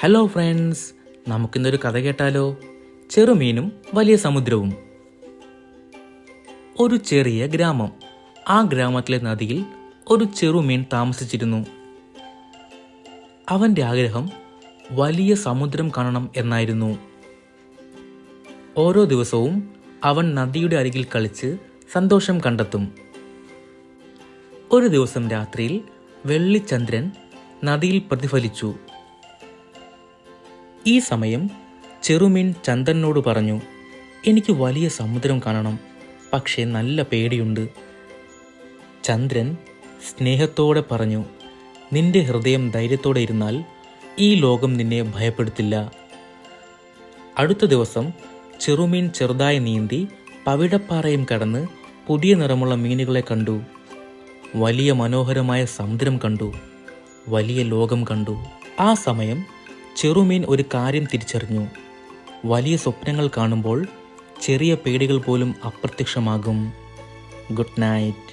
Hello friends, നമുക്കിന്നൊരു കഥ കേട്ടാലോ? ചെറുമീനും വലിയ സമുദ്രവും. ഒരു ചെറിയ ഗ്രാമം. ആ ഗ്രാമത്തിലെ നദിയിൽ ഒരു ചെറുമീൻ താമസിച്ചിരുന്നു. അവൻ്റെ ആഗ്രഹം വലിയ സമുദ്രം കാണണം എന്നായിരുന്നു. ഓരോ ദിവസവും അവൻ നദിയുടെ അരികിൽ കളിച്ച് സന്തോഷം കണ്ടെത്തും. ഒരു ദിവസം രാത്രിയിൽ വെള്ളിച്ചന്ദ്രൻ നദിയിൽ പ്രതിഫലിച്ചു. ഈ സമയം ചെറുമീൻ ചന്ദ്രനോട് പറഞ്ഞു, എനിക്ക് വലിയ സമുദ്രം കാണണം, പക്ഷേ നല്ല പേടിയുണ്ട്. ചന്ദ്രൻ സ്നേഹത്തോടെ പറഞ്ഞു, നിന്റെ ഹൃദയം ധൈര്യത്തോടെ ഇരുന്നാൽ ഈ ലോകം നിന്നെ ഭയപ്പെടുത്തില്ല. അടുത്ത ദിവസം ചെറുമീൻ ചെറുതായി നീന്തി പവിഴപ്പാറയും കടന്ന് പുതിയ നിറമുള്ള മീനുകളെ കണ്ടു. വലിയ മനോഹരമായ സമുദ്രം കണ്ടു, വലിയ ലോകം കണ്ടു. ആ സമയം ചെറുമീൻ ഒരു കാര്യം തിരിച്ചറിഞ്ഞു. വലിയ സ്വപ്നങ്ങൾ കാണുമ്പോൾ ചെറിയ പേടികൾ പോലും അപ്രത്യക്ഷമാകും. Good night.